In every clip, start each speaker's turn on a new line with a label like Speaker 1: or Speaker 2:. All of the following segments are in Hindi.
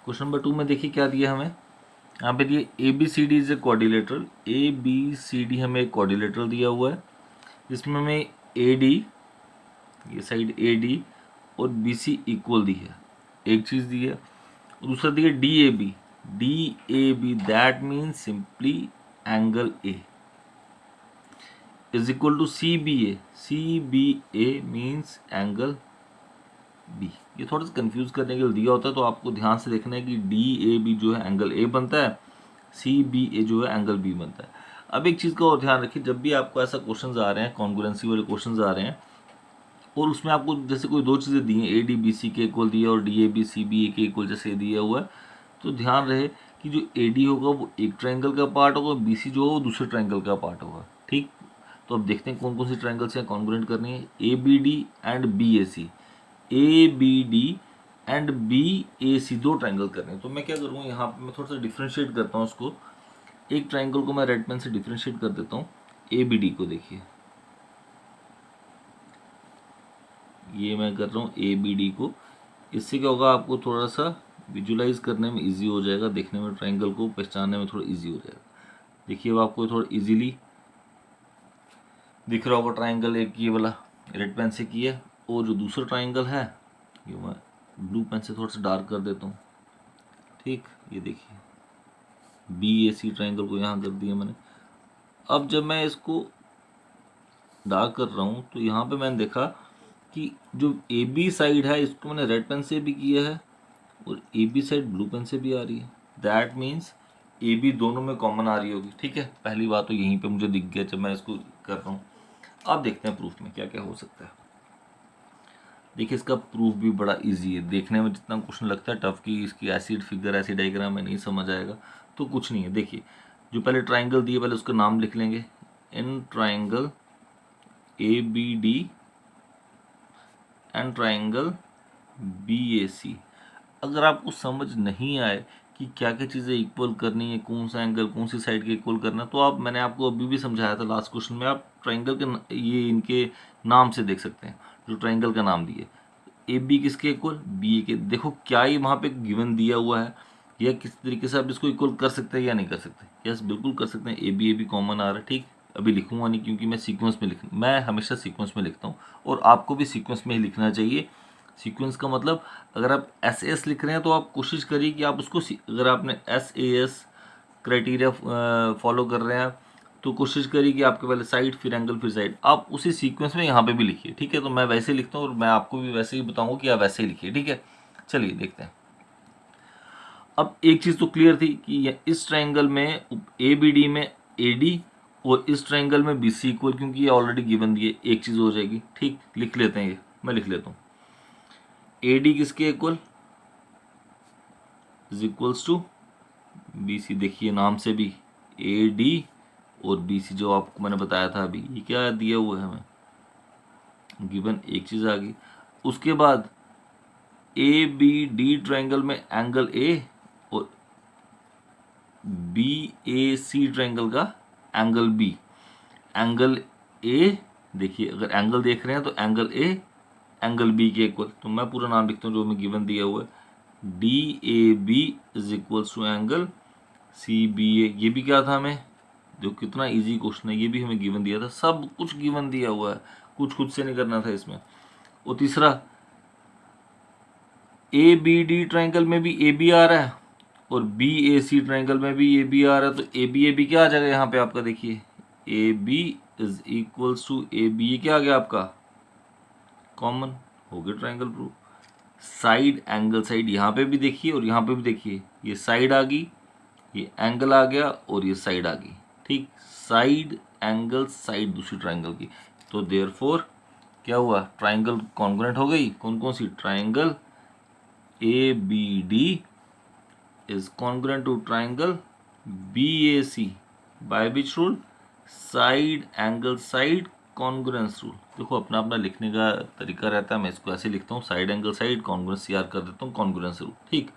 Speaker 1: क्वेश्चन नंबर 2 में देखिए क्या दिया हमें, यहाँ पे दिए A B C D is a quadrilateral. A B C D हमें एक क्वाड्रिलेटरल दिया हुआ है, जिसमें हमें ए डी, ये साइड ए डी और बी सी इक्वल दी है, एक चीज़ दी है। दूसरा दिया D A B. D A B that means simply angle A is equal to C B A. C B A means angle B. ये थोड़ा सा कंफ्यूज करने के लिए दिया होता है, तो आपको ध्यान से देखना है कि डी ए बी जो है एंगल ए बनता है, सी बी ए जो है एंगल बी बनता है। अब एक चीज़ का और ध्यान रखिए, जब भी आपको ऐसा क्वेश्चन आ रहे हैं, कॉन्ग्रुएंसी वाले क्वेश्चन आ रहे हैं, और उसमें आपको जैसे कोई दो चीज़ें दी हैं, ए डी बी सी के इक्वल दिया और D A B C B A के इक्वल जैसे दिया हुआ है, तो ध्यान रहे कि जो ए डी होगा वो एक ट्रायंगल का पार्ट होगा, बी सी जो होगा वो दूसरे ट्रायंगल का पार्ट होगा। ठीक, तो अब देखते हैं कौन कौन सी ट्रायंगल्स हैं कॉन्ग्रुएंट करनी है। A B D and B A C, A B D and B A C दो ट्रायंगल करने हैं। तो मैं क्या करूँगा, यहाँ पे मैं थोड़ा सा डिफ्रेंशिएट करता हूँ उसको। एक ट्रायंगल को मैं रेड पेन से डिफ्रेंशिएट कर देता हूँ। ए बी डी को देखिए, ये मैं कर रहा हूँ ए बी डी को। इससे क्या होगा, आपको थोड़ा सा विजुलाइज करने में इजी हो जाएगा, देखने में ट्रायंगल को पहचानने में थोड़ा इजी हो जाएगा। देखिए अब आपको थोड़ा इजीली दिख रहा होगा ट्रायंगल, एक ये वाला रेड पेन से किया, और जो दूसरा ट्रायंगल है ये मैं ब्लू पेन से थोड़ा सा डार्क कर देता हूँ। ठीक, ये देखिए बी ए सी ट्रायंगल को यहाँ कर दिया मैंने। अब जब मैं इसको डार्क कर रहा हूँ, तो यहाँ पे मैंने देखा कि जो ए बी साइड है इसको मैंने रेड पेन से भी किया है, और A B side blue pen से भी आ रही है। दैट मीन्स ए बी दोनों में कॉमन आ रही होगी। ठीक है, पहली बात तो यहीं पे मुझे दिख गया जब मैं इसको कर रहा हूँ। अब देखते हैं प्रूफ में क्या क्या हो सकता है। देखिए इसका प्रूफ भी बड़ा इजी है, देखने में जितना क्वेश्चन लगता है टफ कि इसकी ऐसी फिगर ऐसी डायग्राम में नहीं समझ आएगा, तो कुछ नहीं है। देखिए जो पहले ट्राइंगल दिए पहले उसका नाम लिख लेंगे। In triangle A B D and triangle B A C. अगर आपको समझ नहीं आए कि क्या क्या चीज़ें इक्वल करनी है, कौन सा एंगल कौन सी साइड के इक्वल करना, तो आप, मैंने आपको अभी भी समझाया था लास्ट क्वेश्चन में, आप ट्राइंगल के ये इनके नाम से देख सकते हैं, जो ट्राइंगल का नाम दिए। ए बी किसके इक्वल, बी ए के। देखो क्या ही वहाँ पे गिवन दिया हुआ है, या किस तरीके से आप इसको इक्वल कर सकते हैं या नहीं कर सकते। यस बिल्कुल कर सकते हैं, ए बी कॉमन आ रहा है। ठीक, अभी लिखूंगा नहीं क्योंकि मैं हमेशा सीक्वेंस में लिखता हूँ, और आपको भी सीक्वेंस में ही लिखना चाहिए। सीक्वेंस का मतलब अगर आप एस एस लिख रहे हैं तो आप कोशिश करिए कि आप उसको, अगर आपने S A S criteria follow कर रहे हैं तो कोशिश करिए कि आपके पहले साइड फिर एंगल फिर साइड, आप उसी सीक्वेंस में यहाँ पे भी लिखिए। ठीक है, तो मैं वैसे ही लिखता हूँ और मैं आपको भी वैसे ही बताऊँगा कि आप वैसे ही लिखिए। ठीक है, चलिए देखते हैं। अब एक चीज़ तो क्लियर थी कि इस ट्रायंगल में ए बी डी में ए डी और इस ट्रायंगल में बी सी इक्वल, क्योंकि ये ऑलरेडी गिवन दिए, एक चीज़ हो जाएगी। ठीक, लिख लेते हैं, ये मैं लिख लेता हूँ। ए डी किसके equal, is equals to B C. देखिए नाम से भी ए डी और बी सी, जो आपको मैंने बताया था अभी, ये क्या दिया हुआ है हमें, गिवन एक चीज़ आ गई। उसके बाद ए बी डी ट्रायंगल में एंगल ए और बी ए सी ट्रायंगल का एंगल बी। एंगल ए, देखिए अगर एंगल देख रहे हैं तो एंगल ए एंगल बी के इक्वल, तो मैं पूरा नाम लिखता हूँ जो हमें गिवन दिया हुआ है, D A B is equals to angle C B A. ये भी क्या था हमें, जो कितना इजी क्वेश्चन है, ये भी हमें गिवन दिया था, सब कुछ गिवन दिया हुआ है, कुछ खुद से नहीं करना था इसमें। और तीसरा ए बी डी ट्रायंगल में भी ए बी आ रहा है और बी ए सी ट्रायंगल में भी ए बी आ रहा है, तो ए बी क्या आ जाएगा यहाँ पे आपका, देखिए A B is equals to A B, क्या आ गया आपका, कॉमन हो गया triangle proof. Side angle side यहाँ पे भी देखिए और यहाँ पे भी देखिए, ये साइड आ गई, ये एंगल आ गया और ये साइड आ गई। ठीक, साइड एंगल साइड दूसरी ट्रायंगल की, तो देयरफॉर क्या हुआ, ट्रायंगल कॉन्ग्रुएंट हो गई। कौन कौन सी, triangle A B D is congruent to triangle B A C by which rule, side angle side congruence rule. देखो अपना अपना लिखने का तरीका रहता है, मैं इसको ऐसे लिखता हूँ, साइड एंगल साइड कॉन्ग्रुएंस याद कर देता हूँ, कॉन्ग्रुएंस रूल। ठीक,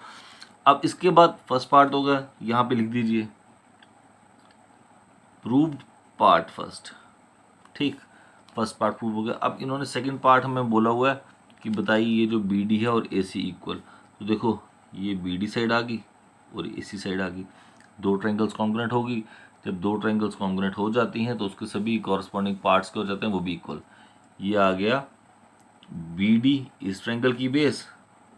Speaker 1: अब इसके बाद फर्स्ट पार्ट होगा, यहाँ पे लिख दीजिए प्रूव्ड पार्ट फर्स्ट। ठीक, फर्स्ट पार्ट प्रूव हो गया। अब इन्होंने सेकंड पार्ट हमें बोला हुआ है कि बताइए ये जो बी डी है और ए सी इक्वल, तो देखो ये बी डी साइड आ गई और इसी साइड आ गई, दो ट्रायंगल्स कॉन्ग्रुएंट होगी। जब दो ट्रायंगल्स कॉन्ग्रुएंट हो जाती हैं तो उसके सभी कॉरस्पॉन्डिंग पार्ट्स के हो जाते हैं वो भी इक्वल। ये आ गया बी डी इस ट्रायंगल की बेस,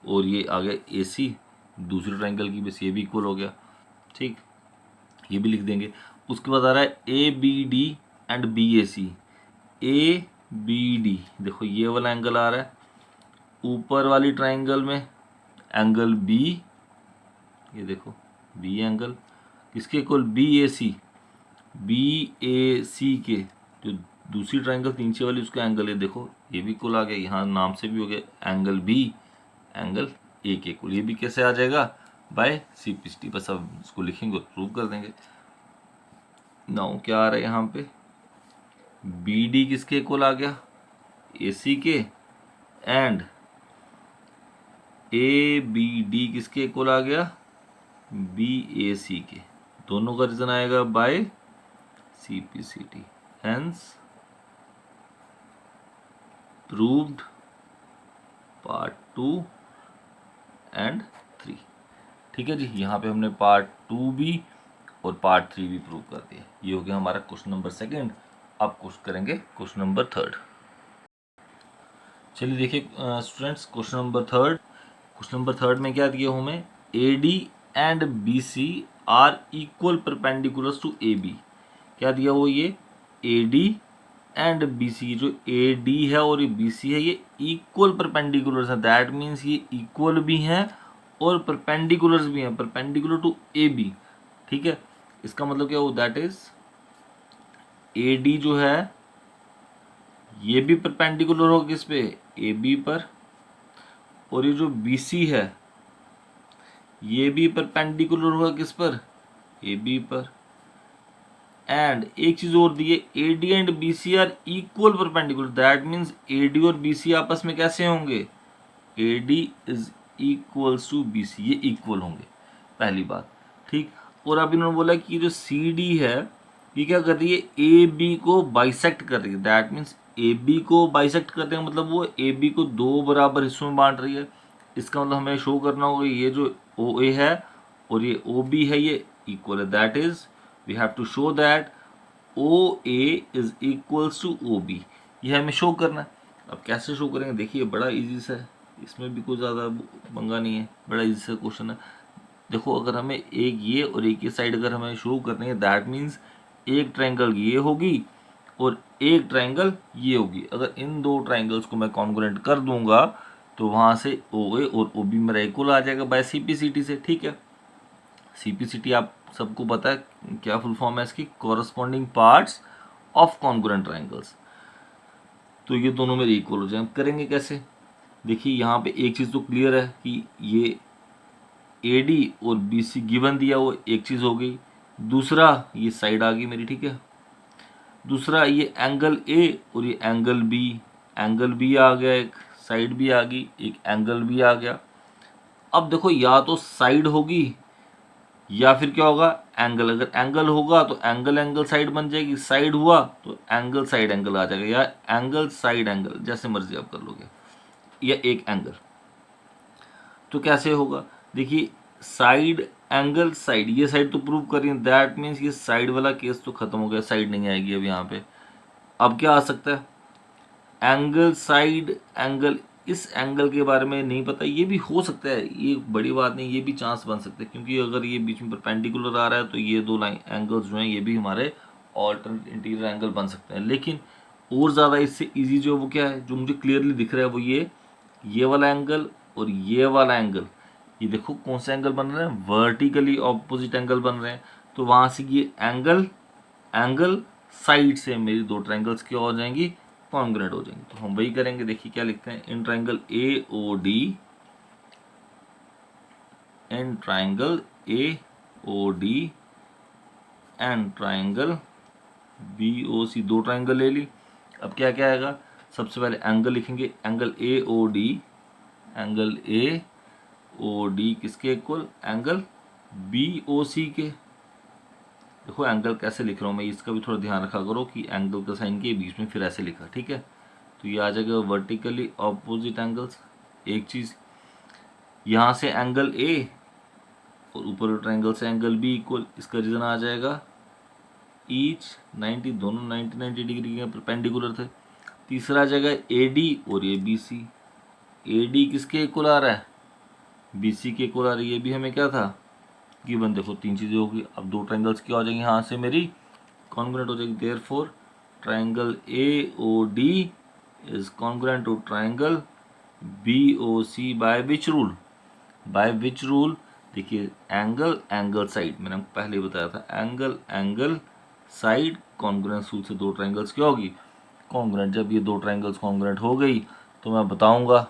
Speaker 1: और ये आ गया ए सी दूसरे ट्रायंगल की बेस, ये भी इक्वल हो गया। ठीक, ये भी लिख देंगे। उसके बाद आ रहा है A B D and B A C. A B D, देखो ये वाला एंगल आ रहा है ऊपर वाली ट्रायंगल में, एंगल बी, ये देखो बी एंगल किसके equal, B A C. B A C के जो दूसरी ट्रायंगल नीचे वाली उसका एंगल है, देखो ये भी इक्वल आ गया, यहाँ नाम से भी हो गया एंगल बी एंगल ए के इक्वल। ये भी कैसे आ जाएगा, बाय सीपीसिटी। बस अब इसको लिखेंगे और प्रूव कर देंगे। नाउ क्या आ रहा है यहाँ पे, बी डी किसके इक्वल आ गया, ए सी के, एंड ए बी डी किसके इक्वल आ गया, बी ए सी के। दोनों का रीजन आएगा by CPCT, hence proved part 2 and 3। ठीक है जी, यहाँ पे हमने पार्ट 2 भी और पार्ट 3 भी प्रूव कर दिया। ये हो गया हमारा क्वेश्चन नंबर 2। अब कुछ करेंगे क्वेश्चन नंबर 3। चलिए देखिए students, question number 3। Question number 3 में क्या दिया हमें, A D and B C are equal perpendicular to A B. क्या दिया वो, ये A D and B C, जो ए डी है और ये बी सी है ये इक्वल परपेंडिकुलर है। दैट मीन्स ये इक्वल भी हैं और परपेंडिकुलर्स भी हैं, परपेंडिकुलर टू ए बी। ठीक है, इसका मतलब क्या हो, दैट इज ए डी जो है ये भी परपेंडिकुलर होगा किस पे, ए बी पर, और ये जो बी सी है ये भी परपेंडिकुलर होगा किस पर, ए बी पर। एंड एक चीज और दी है, A D and B C are equal perpendicular. That means A D और बी सी आपस में कैसे होंगे, A D is equals to B C, ये इक्वल होंगे, पहली बात। ठीक, और अब इन्होंने बोला कि जो सी डी है ये क्या कर रही है, ए बी को बाइसेक्ट कर रही है। दैट मीन्स ए बी को बाइसेक्ट करते हैं मतलब वो ए बी को दो बराबर हिस्सों में बांट रही है। इसका मतलब हमें शो करना होगा ये जो ओ ए है और ये ओ बी है ये इक्वल है। That is we have to show that O A is equals to O B, ये हमें शो करना है। अब कैसे शो करेंगे, देखिए बड़ा इजी सा है, इसमें भी कोई ज़्यादा पंगा नहीं है, बड़ा इजी सा क्वेश्चन है। देखो अगर हमें एक ये और एक ये साइड अगर हमें शो करनी है, दैट मीन्स एक ट्रायंगल ये होगी और एक ट्रायंगल ये होगी। अगर इन दो ट्रायंगल्स को मैं कॉन्ग्रुएंट कर दूंगा तो वहाँ से ओ ए और ओ बी मेरा इक्वल आ जाएगा बाय सीपीसीटी से। ठीक है, सीपीसीटी आप सबको पता है क्या फुल फॉर्म है इसकी, corresponding parts of congruent triangles. तो ये दोनों मेरे इक्वल हो जाए। हम करेंगे कैसे, देखिए यहाँ पे एक चीज़ तो क्लियर है कि ये ए डी और बी सी गिवन दिया वो एक चीज़ हो गई। दूसरा ये साइड आ गई मेरी, ठीक है। दूसरा ये एंगल ए और ये एंगल बी आ गया, एक साइड भी आ गई, एक एंगल भी आ गया। अब देखो या तो साइड होगी या फिर क्या होगा, एंगल। अगर एंगल होगा तो एंगल साइड बन जाएगी, साइड हुआ तो एंगल साइड एंगल आ जाएगा, या एंगल साइड एंगल, जैसे मर्जी आप कर लोगे, या एक एंगल। तो कैसे होगा, देखिए साइड एंगल साइड, ये साइड तो प्रूव करिए। दैट मीन्स ये साइड वाला केस तो खत्म हो गया, साइड नहीं आएगी अब यहाँ पे। अब क्या आ सकता है, एंगल साइड एंगल। इस एंगल के बारे में नहीं पता, ये भी हो सकता है, ये बड़ी बात नहीं, ये भी चांस बन सकते हैं, क्योंकि अगर ये बीच में परपेंडिकुलर आ रहा है तो ये दो लाइन एंगल्स जो हैं ये भी हमारे ऑल्टरनेट इंटीरियर एंगल बन सकते हैं। लेकिन और ज़्यादा इससे इजी जो वो क्या है, जो मुझे क्लियरली दिख रहा है वो ये वाला एंगल और ये वाला एंगल। ये देखो कौन से एंगल बन रहे हैं, वर्टिकली ऑपोजिट एंगल बन रहे हैं। तो वहाँ से ये एंगल साइड से मेरी दो ट्रायंगल्स क्या हो जाएंगी, कॉन्ग्रुएंट हो जाएंगे। तो हम वही करेंगे, देखिए क्या लिखते हैं, in triangle A O D and triangle B O C, दो ट्रायंगल ले ली। अब क्या क्या आएगा, सबसे पहले एंगल लिखेंगे, एंगल ए ओ डी किसके इक्वल, एंगल बी ओ सी के। देखो एंगल कैसे लिख रहा हूँ मैं, इसका भी थोड़ा ध्यान रखा करो कि एंगल का साइन के बीच में फिर ऐसे लिखा, ठीक है। तो ये आ जाएगा वर्टिकली ऑपोजिट एंगल्स। एक चीज़ यहाँ से एंगल ए और ऊपर ट्रायंगल से एंगल बी इक्वल, इसका रीजन आ जाएगा ईच 90, दोनों 90 डिग्री के परपेंडिकुलर थे। तीसरा आ जाएगा ए डी और ये बी सी। ए डी किसके इक्वल आ रहा है, बी सी के इक्वल आ रही है। ये भी हमें क्या था गिवन, देखो तीन चीज़ें होगी। अब दो ट्रायंगल्स क्या हो जाएंगी, यहाँ से मेरी कॉन्ग्रुएंट हो जाएगी। Therefore triangle A O D is congruent to triangle B O C by which rule, by which rule. देखिए एंगल एंगल साइड, मैंने आपको पहले ही बताया था, angle angle side congruence rule से दो ट्रायंगल्स क्या होगी, कॉन्ग्रुएंट। जब ये दो ट्रायंगल्स कॉन्ग्रुएंट हो गई तो मैं बताऊंगा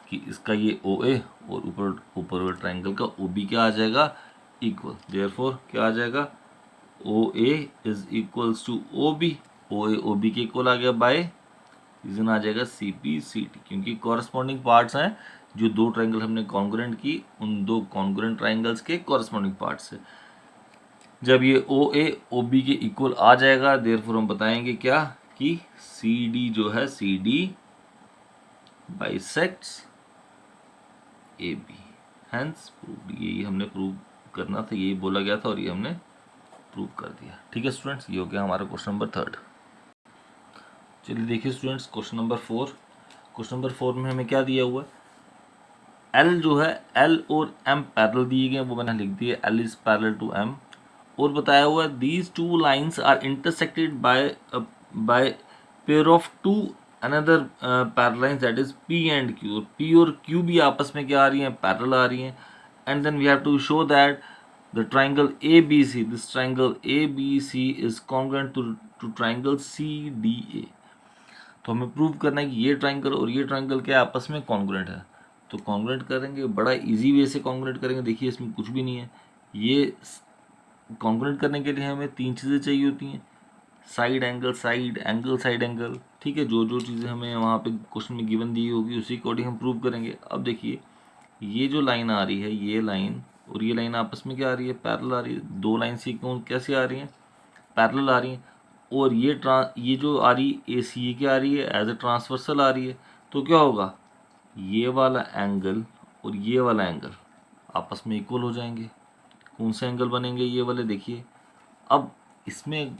Speaker 1: कि इसका ये ओ ए और ऊपर वाले ट्रायंगल का ओ बी क्या आ जाएगा, इक्वल। देयरफॉर क्या आ जाएगा, O A is equals to O B, O A O B के इक्वल आ गया बाय, रीजन आ जाएगा सी पी सी टी, क्योंकि कॉरस्पॉन्डिंग पार्ट्स हैं जो दो ट्रायंगल हमने कॉन्ग्रुएंट की, उन दो कॉन्ग्रुएंट ट्रायंगल्स के कॉरस्पॉन्डिंग पार्ट्स है। जब ये ओ ए ओ बी के इक्वल आ जाएगा, देयरफॉर हम बताएंगे क्या कि सी डी जो है, C D bisects A B, hence proved. यही हमने प्रूव करना था, यही बोला गया था और ये हमने प्रूव कर दिया। ठीक है स्टूडेंट्स, ये हो गया हमारा क्वेश्चन नंबर 3। चलिए देखिए students question number 4। Question number 4 में हमें क्या दिया हुआ है, एल जो है, एल और एम पैरेलल दिए गए, वो मैंने लिख दिया, L is parallel to M. और बताया हुआ है these two lines are intersected by pair of two another parallel lines that is P and Q. और पी और क्यू भी आपस में क्या आ रही हैं, पैरेलल आ रही हैं। And then we have to show that the triangle A B C, this triangle A B C is congruent to triangle C D A. तो हमें प्रूव करना है कि ये ट्राइंगल और ये ट्राइंगल क्या आपस में कॉन्ग्रुएंट है। तो कॉन्ग्रुएंट करेंगे, बड़ा इजी वे से कॉन्ग्रुएंट करेंगे। देखिए इसमें कुछ भी नहीं है, ये कॉन्ग्रुएंट करने के लिए हमें तीन चीज़ें चाहिए होती हैं, side angle, side angle, side angle. ठीक है, जो जो चीज़ें हमें वहाँ पे क्वेश्चन में गिवन दी होगी उसी अकॉर्डिंग हम प्रूव करेंगे। अब देखिए ये जो लाइन आ रही है, ये लाइन और ये लाइन आपस में क्या आ रही है, पैरेलल आ रही है। दो लाइन सीक्वेंस कैसे आ रही हैं, पैरेलल आ रही हैं। और ये जो आ रही है ए सी, ये क्या आ रही है, एज ए ट्रांसवर्सल आ रही है। तो क्या होगा, ये वाला एंगल और ये वाला एंगल आपस में इक्वल हो जाएंगे। कौन से एंगल बनेंगे, ये वाले। देखिए अब इसमें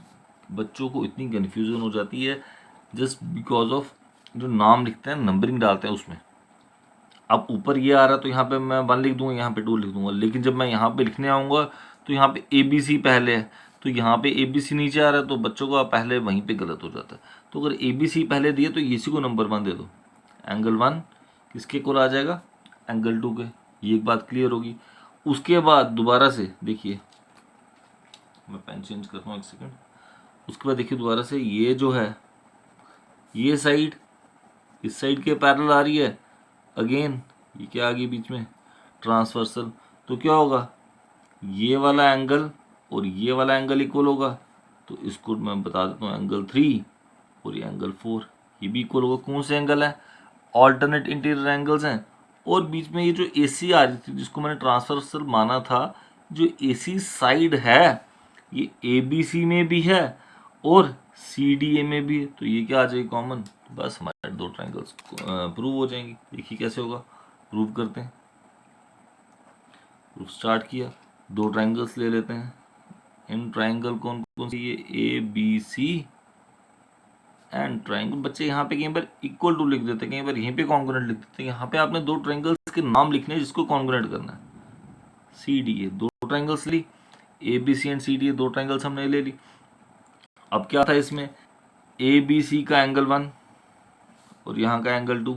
Speaker 1: बच्चों को इतनी कन्फ्यूज़न हो जाती है जस्ट बिकॉज ऑफ जो नाम लिखते हैं, नंबरिंग डालते हैं उसमें। अब ऊपर ये आ रहा है तो यहाँ पे मैं 1 लिख दूंगा, यहाँ पे 2 लिख दूंगा। लेकिन जब मैं यहाँ पे लिखने आऊँगा तो यहाँ पे ए बी सी पहले है, तो यहाँ पे ए बी सी नीचे आ रहा है, तो बच्चों का पहले वहीं पे गलत हो जाता है। तो अगर ए बी सी पहले दिए तो इसी को नंबर 1 दे दो। एंगल 1 किसके इक्वल आ जाएगा, एंगल 2 के। ये एक बात क्लियर होगी। उसके बाद दोबारा से देखिए, मैं पेन चेंज करता हूँ एक सेकेंड। उसके बाद देखिए दोबारा से ये जो है, ये साइड इस साइड के पैरेलल आ रही है। अगेन ये क्या आ गई बीच में, ट्रांसवर्सल। तो क्या होगा, ये वाला एंगल और ये वाला एंगल इक्वल होगा। तो इसको मैं बता देता हूँ, एंगल 3 और ये एंगल 4 ये भी इक्वल होगा। कौन से एंगल है, ऑल्टरनेट इंटीरियर एंगल्स हैं। और बीच में ये जो ए सी आ रही थी, जिसको मैंने ट्रांसवर्सल माना था, जो ए सी साइड है ये ए बी सी में भी है और सी डी ए में भी है। तो ये क्या आ जाएगी, कॉमन। बस हमारे दो ट्राइंगल्स प्रूव हो जाएंगी। देखिए कैसे होगा, प्रूव करते हैं। प्रूफ स्टार्ट किया, दो ट्राइंगल्स ले लेते हैं। इन ट्राइंगल कौन कौन सी, ये A B C and triangle. बच्चे यहाँ पे कहीं पर इक्वल टू लिख देते हैं, कहीं पर यहीं पे कॉन्ग्रुएंट लिख देते हैं। यहाँ पे आपने दो ट्राइंगल्स के नाम लिखने हैं जिसको कॉन्ग्रुएंट करना है। सी डी ए, दो ट्राइंगल्स ली, A B C and C D A, दो ट्राइंगल्स हमने ले ली। अब क्या था इसमें, ए बी सी का एंगल 1 और यहाँ का एंगल 2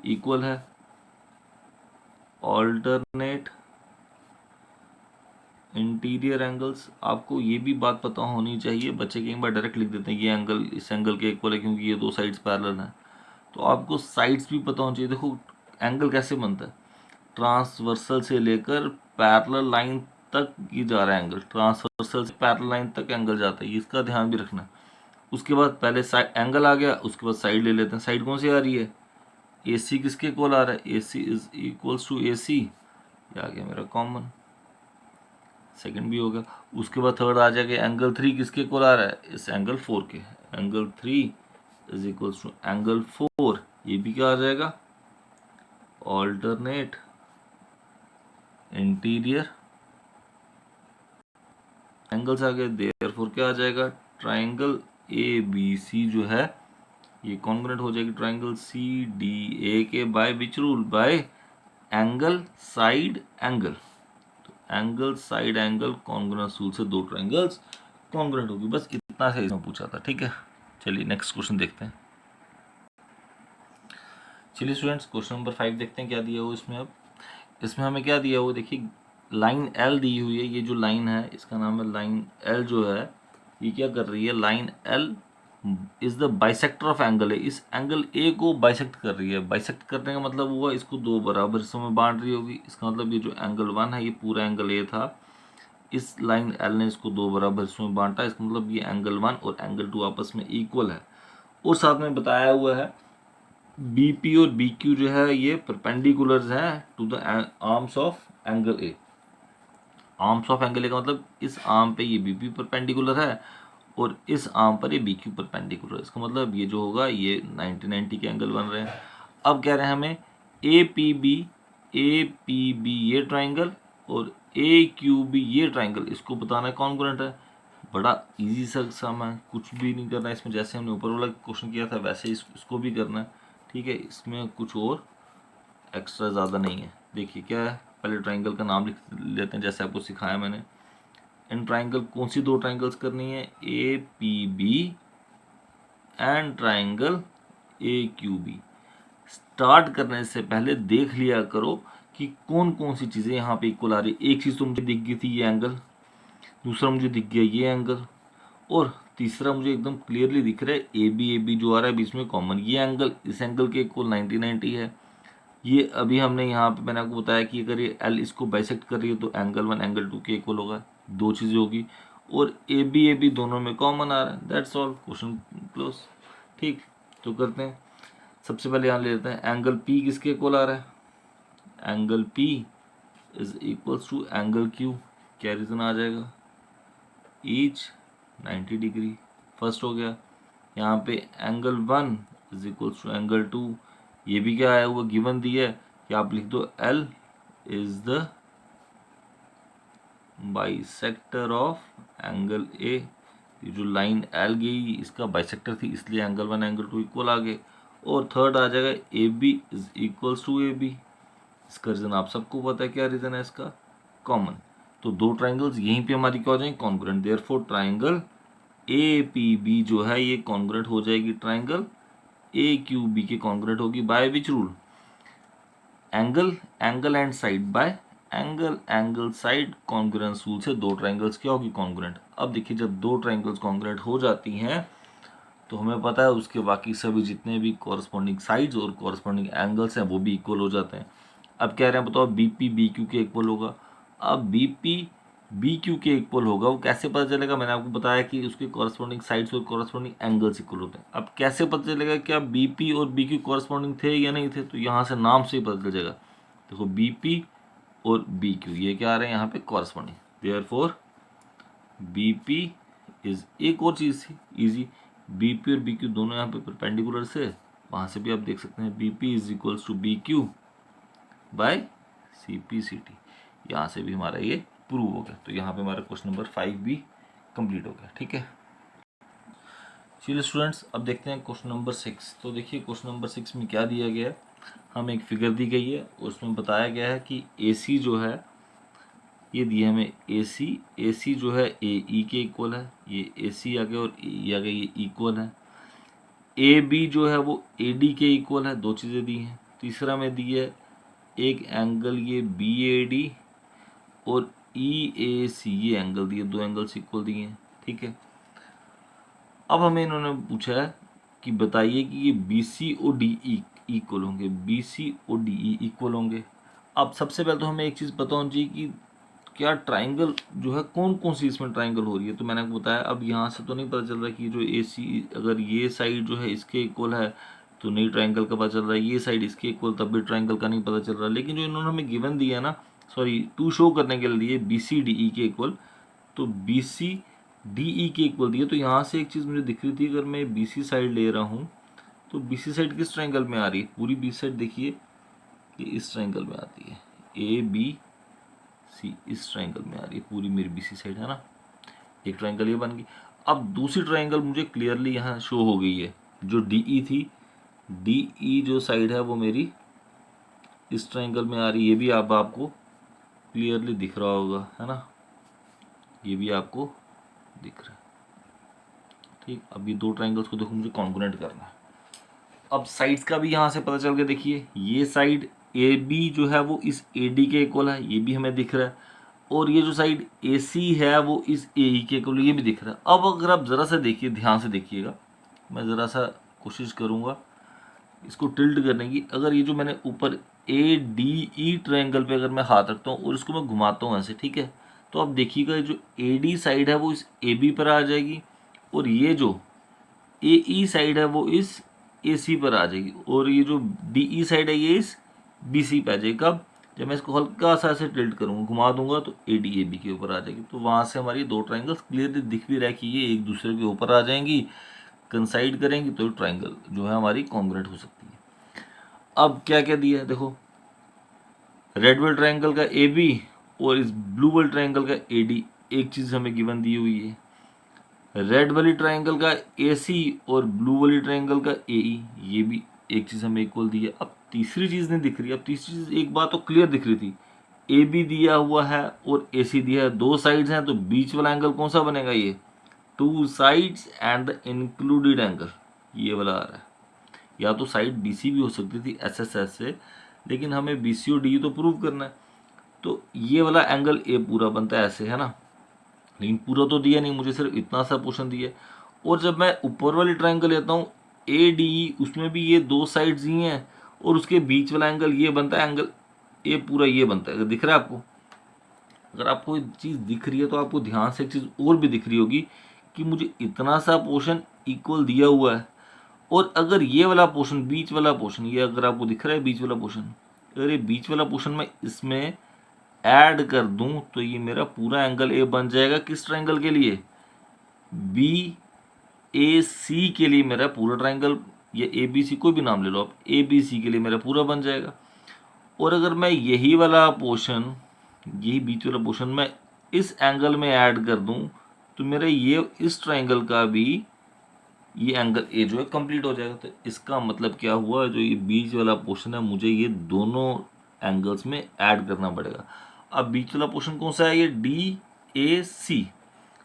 Speaker 1: इक्वल है। ऑल्टरनेट इंटीरियर एंगल्स, आपको ये भी बात पता होनी चाहिए। बच्चे कई बार डायरेक्ट लिख देते हैं ये एंगल इस एंगल के इक्वल है क्योंकि ये दो साइड्स पैरेलल हैं। तो आपको साइड्स भी पता होनी चाहिए। देखो एंगल कैसे बनता है, ट्रांसवर्सल से लेकर पैरेलल लाइन तक ये जा रहा है एंगल, ट्रांसवर्सल से पैरेलल लाइन तक एंगल जाता है, इसका ध्यान भी रखना। उसके बाद पहले साइड एंगल आ गया, उसके बाद साइड ले लेते हैं। साइड कौन सी आ रही है, ए सी किसके इक्वल आ रहा है, ए सी इज इक्वल्स टू ए सी, ये आ गया मेरा कॉमन। सेकंड भी होगा। उसके बाद थर्ड आ जाएगा, एंगल 3 किसके इक्वल आ रहा है, इस एंगल 4 के। Angle 3 is equals to angle 4, ये भी क्या आ जाएगा, ऑल्टरनेट इंटीरियर एंगल्स आ गए, देयरफॉर क्या आ जाएगा, ट्राइंगल ए बी सी जो है ये कॉन्ग्रुएंट हो जाएगी ट्राइंगल सी डी ए के by which rule, by angle side angle. तो angle side angle congruence rule से दो ट्राइंगल्स कॉन्ग्रुएंट होगी। बस इतना से इसमें पूछा था, ठीक है। चलिए नेक्स्ट क्वेश्चन देखते हैं। चलिए स्टूडेंट्स क्वेश्चन नंबर 5 देखते हैं क्या दिया हो इसमें। अब इसमें हमें क्या दिया हो, देखिए लाइन एल दी हुई है, ये जो लाइन है इसका नाम है लाइन एल जो है ये क्या कर रही है, line L is the bisector of angle है, इस एंगल ए को बाइसेक्ट कर रही है। बाइसेक्ट करने का मतलब हुआ इसको दो बराबर हिस्सों में बांट रही होगी। इसका मतलब ये जो एंगल 1 है ये पूरा एंगल ए था, इस लाइन एल ने इसको दो बराबर हिस्सों में बांटा। इसका मतलब ये एंगल 1 और एंगल 2 आपस में इक्वल है। और साथ में बताया हुआ है बी पी और बी क्यू जो है ये परपेंडिकुलर हैं to the arms of angle A. Arms of angle A का मतलब इस आर्म पे ये बी पी परपेंडिकुलर है और इस आर्म पर ये बी क्यू परपेंडिकुलर है। इसका मतलब ये जो होगा ये 90-90 के एंगल बन रहे हैं। अब कह रहे हैं हमें ए पी बी ये ट्राइंगल और ए क्यू बी ये ट्राइंगल, इसको बताना है कॉन्ग्रुएंट है। बड़ा इजी सा सम है, कुछ भी नहीं करना है इसमें, जैसे हमने ऊपर वाला क्वेश्चन किया था वैसे इसको भी करना है, ठीक है। इसमें कुछ और एक्स्ट्रा ज़्यादा नहीं है। देखिए क्या है, पहले ट्राइंगल का नाम लिख लेते हैं जैसे आपको सिखाया मैंने। इन ट्राइंगल कौन सी दो ट्राइंगल्स करनी है, A P B and triangle A Q B. Start करने से पहले देख लिया करो कि कौन कौन सी चीज़ें यहाँ पे इक्वल आ रही है। एक चीज़ तो मुझे दिख गई थी ये एंगल, दूसरा मुझे दिख गया ये एंगल, और तीसरा मुझे एकदम क्लियरली दिख रहा है ए बी जो आ रहा है बीच में कॉमन, ये एंगल इस एंगल के इक्वल 90-90 है। ये अभी हमने यहाँ पे मैंने आपको बताया कि अगर ये एल इसको बाइसेक्ट कर रही है तो एंगल 1 एंगल 2 के इक्वल होगा, दो चीज़ें होगी, और ए बी दोनों में कॉमन आ रहा है। That's all, question close. ठीक, तो करते हैं। सबसे पहले यहाँ ले लेते हैं एंगल पी किसके इक्वल आ रहा है, angle P is equals to angle Q. क्या रीज़न आ जाएगा, ईच 90 डिग्री, फर्स्ट हो गया। यहाँ पे angle 1 is equals to angle 2, ये भी क्या है वो गिवन दिया है कि आप लिख दो L is the bisector of angle ए। ये जो लाइन एल गई इसका बाइसेक्टर थी इसलिए एंगल 1 एंगल 2 इक्वल आ गए। और थर्ड आ जाएगा A B is equals to A B. इसका रीज़न आप सबको पता है, क्या रीज़न है इसका, कॉमन। तो दो ट्राइंगल्स यहीं पे हमारी क्या हो जाएंगे, congruent. Therefore triangle A P B जो है ये कॉन्ग्रुएंट हो जाएगी ट्राइंगल ए क्यू बी के कॉन्ग्रुएंट होगी by which rule, angle and side by angle side congruence rule से दो ट्राइंगल्स क्या होगी, कॉन्ग्रुएंट। अब देखिए जब दो ट्राइंगल्स कॉन्ग्रुएंट हो जाती हैं तो हमें पता है उसके बाकी सभी जितने भी कॉरस्पॉन्डिंग साइड्स और कॉरस्पॉन्डिंग एंगल्स हैं वो भी इक्वल हो जाते हैं। अब कह रहे हैं बताओ बी पी बी क्यू के इक्वल होगा। अब बी पी बी क्यू के इक्वल होगा वो कैसे पता चलेगा, मैंने आपको बताया कि उसके कॉरस्पॉन्डिंग साइड्स और कॉरस्पॉन्डिंग एंगल्स इक्वल होते हैं। अब कैसे पता चलेगा क्या बी पी और बी क्यू कॉरस्पॉन्डिंग थे या नहीं थे, तो यहाँ से नाम से ही पता चल जाएगा। देखो बी पी और बी क्यू ये क्या आ रहे हैं यहाँ पे corresponding, therefore B P is, एक और चीज़ थी ईजी, बी पी और बी क्यू दोनों यहाँ पे परपेंडिकुलर से, वहाँ से भी आप देख सकते हैं B P is equals to B Q by C P C T. यहाँ से भी हमारा ये प्रूव हो गया। तो यहाँ पे हमारा क्वेश्चन नंबर 5 भी कंप्लीट हो गया, ठीक है। चलिए स्टूडेंट्स अब देखते हैं क्वेश्चन नंबर 6। तो देखिए क्वेश्चन नंबर 6 में क्या दिया गया है, हमें एक फिगर दी गई है उसमें बताया गया है कि ए सी जो है ये दिया हमें ए सी जो है ए ई के इक्वल है, ये ए सी आ गया और ई आ गया, ये इक्वल है। ए बी जो है वो ए डी के इक्वल है, दो चीज़ें दी हैं। तीसरा में दी है एक एंगल ये बी ए डी और ई ए सी, ये एंगल दिए, दो एंगल्स इक्वल दिए हैं, ठीक है। अब हमें इन्होंने पूछा है कि बताइए कि ये बी सी और डी ई इक्वल होंगे, बी सी और डी ई इक्वल होंगे। अब सबसे पहले तो हमें एक चीज़ पता होनी चाहिए कि क्या ट्राइंगल जो है कौन कौन सी इसमें ट्राइंगल हो रही है। तो मैंने आपको बताया, अब यहाँ से तो नहीं पता चल रहा कि जो ए सी अगर ये साइड जो है इसके इक्वल है तो नहीं ट्राइंगल का पता चल रहा है, ये साइड इसके इक्वल तब भी ट्राइंगल का नहीं पता चल रहा। लेकिन जो इन्होंने हमें गिवन दिया है ना, सॉरी टू शो करने के लिए बी सी डी ई के इक्वल, तो बी सी डी ई के इक्वल दिए। तो यहाँ से एक चीज़ मुझे दिख रही थी, अगर मैं बी सी साइड ले रहा हूँ तो बी सी साइड किस ट्राइंगल में आ रही है, पूरी बी साइड देखिए ये इस ट्रायंगल में आती है, ए बी सी इस ट्रायंगल में आ रही है पूरी मेरी बी सी साइड, है ना। एक ट्रायंगल ये बन गई। अब दूसरी ट्रायंगल मुझे क्लियरली यहाँ शो हो गई है, जो डी ई थी, डी ई जो साइड है वो मेरी इस ट्रायंगल में आ रही है। ये भी आपको क्लियरली दिख रहा होगा, है ना, ये भी आपको दिख रहा है। ठीक, अब ये दो ट्रायंगल्स को देखो मुझे कॉन्ग्रुएंट करना है। अब साइड्स का भी यहाँ से पता चल गया, देखिए ये साइड ए बी जो है वो इस ए डी के इक्वल है, ये भी हमें दिख रहा है, और ये जो साइड ए सी है वो इस ए ई के इक्वल, ये भी दिख रहा है। अब अगर आप ज़रा सा देखिए, ध्यान से देखिएगा, मैं ज़रा सा कोशिश करूँगा इसको टिल्ट करने की। अगर ये जो मैंने ऊपर ए डी ई ट्रायंगल पे अगर मैं हाथ रखता हूँ और इसको मैं घुमाता हूँ ऐसे, ठीक है, तो आप देखिएगा जो ए डी साइड है वो इस ए बी पर आ जाएगी, और ये जो ए ई साइड है वो इस ए सी पर आ जाएगी, और ये जो डी ई साइड है ये इस बी सी पे आ जाएगी। कब? जब मैं इसको हल्का सा ऐसे टिल्ट करूँगा, घुमा दूंगा, तो ए डी ए बी के ऊपर आ जाएगी। तो वहाँ से हमारी दो ट्राइंगल्स क्लियरली दिख भी रहा है कि ये एक दूसरे के ऊपर आ जाएंगी, कंसाइड करेंगी, तो ट्राइंगल जो है हमारी कॉन्ग्रुएंट हो सकती है। अब क्या क्या दिया है देखो, रेड वाले ट्राइंगल का ए बी और इस ब्लू वाले ट्राइंगल का ए डी, एक चीज़ हमें गिवन दी हुई है। रेड वाली ट्राइंगल का ए सी और ब्लू वाली ट्राइंगल का ए ई, ये भी एक चीज़ हमें इक्वल दी है। अब तीसरी चीज़ नहीं दिख रही। अब तीसरी चीज़, एक बात तो क्लियर दिख रही थी, ए बी दिया हुआ है और ए सी दिया है, दो साइड्स हैं, तो बीच वाला एंगल कौन सा बनेगा? ये two sides and the included angle, ये वाला आ रहा है। या तो साइड बी सी भी हो सकती थी एस एस एस से, लेकिन हमें बी सी और डी तो प्रूव करना है, तो ये वाला एंगल ए पूरा बनता है ऐसे, है ना। लेकिन पूरा तो दिया नहीं, मुझे सिर्फ इतना सा पोर्शन दिया। और जब मैं ऊपर वाली ट्राइंगल लेता हूँ ए डी, उसमें भी ये दो साइड्स ही हैं, और उसके बीच वाला एंगल ये बनता है, एंगल ए पूरा ये बनता है। अगर दिख रहा है आपको, अगर आपको एक चीज़ दिख रही है तो आपको ध्यान से एक चीज़ और भी दिख रही होगी कि मुझे इतना सा पोर्शन इक्वल दिया हुआ है, और अगर ये वाला पोर्शन, बीच वाला पोर्शन, ये अगर आपको दिख रहा है बीच वाला पोर्शन, अगर ये बीच वाला पोर्शन मैं इसमें ऐड कर दूं तो ये मेरा पूरा एंगल ए बन जाएगा। किस ट्रायंगल के लिए? बी ए सी के लिए मेरा पूरा ट्रायंगल, या ए बी सी, कोई भी नाम ले लो आप, ए बी सी के लिए मेरा पूरा बन जाएगा। और अगर मैं यही वाला पोर्शन, यही बीच वाला पोर्शन मैं इस एंगल में ऐड कर दूं तो मेरा ये इस ट्रायंगल का भी ये एंगल ए जो है कंप्लीट हो जाएगा। तो इसका मतलब क्या हुआ, जो ये बीच वाला पोर्शन है मुझे ये दोनों एंगल्स में ऐड करना पड़ेगा। अब बीच वाला पोर्शन कौन सा है? ये डी ए सी।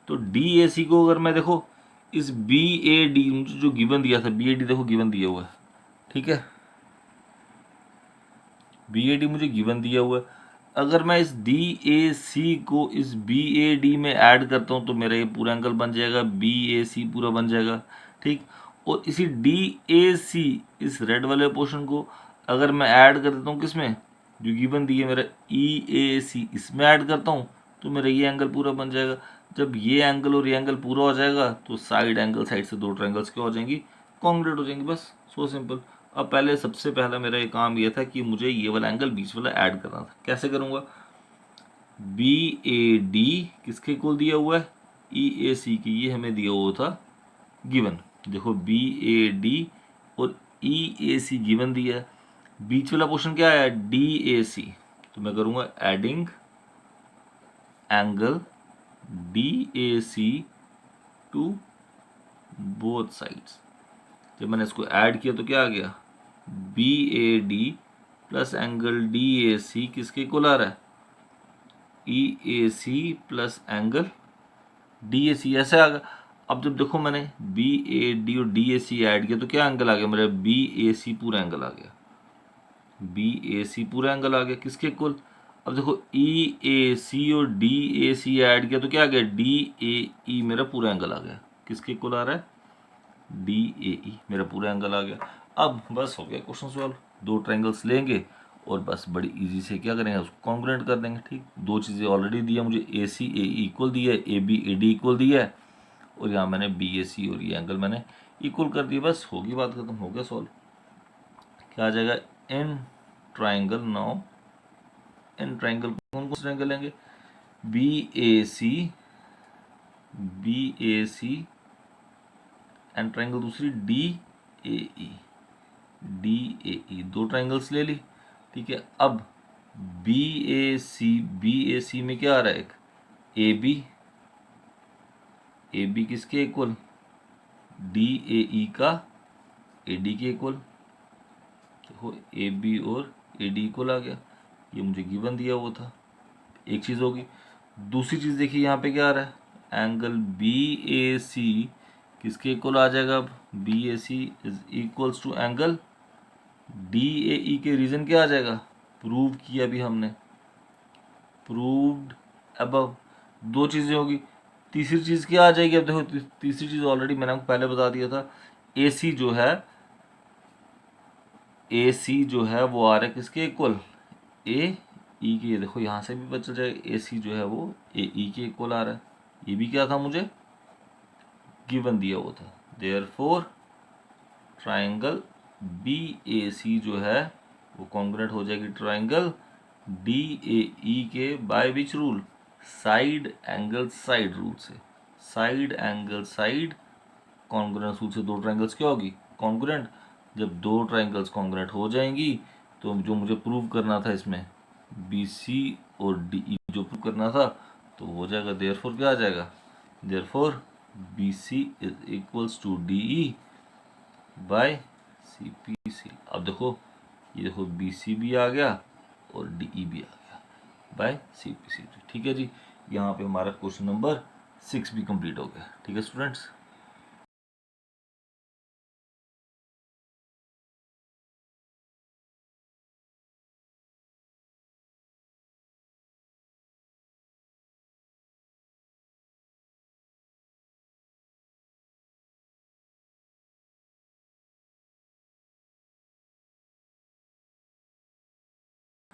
Speaker 1: तो डी ए सी को अगर मैं देखो, इस बी ए डी मुझे जो गिवन दिया था, बी ए डी देखो गिवन दिया हुआ है, ठीक है, बी ए डी मुझे गिवन दिया हुआ है। अगर मैं इस डी ए सी को इस बी ए डी में ऐड करता हूँ तो मेरा ये पूरा एंगल बन जाएगा, बी ए सी पूरा बन जाएगा, ठीक। और इसी डी ए सी, इस रेड वाले पोर्शन को अगर मैं ऐड कर देता हूँ किसमें, जो गिवन दी है मेरा ई ए सी, इसमें ऐड करता हूँ तो मेरा ये एंगल पूरा बन जाएगा। जब ये एंगल और ये एंगल पूरा हो जाएगा तो साइड एंगल, साइड से दो ट्रायंगल्स क्या हो जाएंगी? कॉन्ग्रुएंट हो जाएंगी, बस सो सिंपल। अब पहले सबसे पहला मेरा ये काम ये था कि मुझे ये वाला एंगल बीच वाला ऐड करना था। कैसे करूँगा? बी ए डी किसके इक्वल दिया हुआ है? ई ए सी की, ये हमें दिया हुआ था गिवन। देखो बी ए डी और ई ए सी गिवन दिया है, बीच वाला पोर्शन क्या है? D A C. तो मैं करूँगा adding angle D A C to both sides. जब मैंने इसको ऐड किया तो क्या आ गया? B A D plus angle D A C किसके इक्वल आ रहा है? E A C plus angle D A C, ऐसे आ गया। अब जब देखो मैंने बी ए डी और डी ए सी ऐड किया तो क्या एंगल आ गया मेरा? बी ए सी पूरा एंगल आ गया, बी ए सी पूरा एंगल आ गया किसके इक्वल? अब देखो ई ए सी और डी ए सी ऐड किया तो क्या आ गया? डी ए ई मेरा पूरा एंगल आ गया, किसके इक्वल आ रहा है? डी ए ई, मेरा पूरा एंगल आ गया। अब बस हो गया क्वेश्चन सॉल्व। दो ट्रायंगल्स लेंगे और बस बड़ी इजी से क्या करेंगे, उसको कॉन्ग्रुएंट कर देंगे, ठीक। दो चीज़ें ऑलरेडी दिया मुझे, ए सी ए इक्वल दिया है, A B A D equal दिया है, और यहाँ मैंने बी ए सी और ये एंगल मैंने इक्वल कर दिया, बस होगी बात खत्म, हो गया सॉल्व। क्या आ जाएगा? In triangle, now in triangle कौन कौन से ट्राइंगल लेंगे? B A C, B A C and triangle दूसरी D A E, D A E, दो ट्राइंगल्स ले ली। ठीक है। अब बी ए सी में क्या आ रहा है, एक ए बी किसके इक्वल, डी ए ई का ए डी के इक्वल। देखो ए बी और ए डी इक्वल आ गया, ये मुझे गिवन दिया हुआ था, एक चीज़ होगी। दूसरी चीज़ देखिए यहाँ पे क्या आ रहा है, एंगल बी ए सी किसके इक्वल आ जाएगा, अब B A C is equals to angle D A E के रीजन क्या आ जाएगा, प्रूव किया अभी हमने, प्रूव्ड अबव। दो चीज़ें होगी, तीसरी चीज़ क्या आ जाएगी, अब देखो तीसरी चीज़ ऑलरेडी मैंने आपको पहले बता दिया था, ए सी जो है, ए सी जो है वो आ रहा है किसके इक्वल, ए ई के। देखो यहाँ से भी पता चल जाएगा ए सी जो है वो ए ई के इक्वल आ रहा है, ये भी क्या था मुझे गिवन दिया हुआ था। देयरफॉर ट्राइंगल बी ए सी जो है वो कॉन्ग्रुएंट हो जाएगी ट्राइंगल डी ए ई के by which rule, side angle side rule से। Side angle side congruence rule से दो ट्राइंगल्स क्या होगी, कॉन्ग्रुएंट। जब दो ट्राइंगल्स कॉन्ग्रुएंट हो जाएंगी तो जो मुझे प्रूव करना था इसमें बी सी और डी ई जो प्रूव करना था तो हो जाएगा। देयरफॉर क्या आ जाएगा, therefore B C is equals to D E by C P C. T देखो ये देखो बी सी भी आ गया और डी ई भी आ गया बाय सी पी सी। ठीक है जी, यहाँ पे हमारा क्वेश्चन नंबर 6 भी कंप्लीट हो गया। ठीक है स्टूडेंट्स।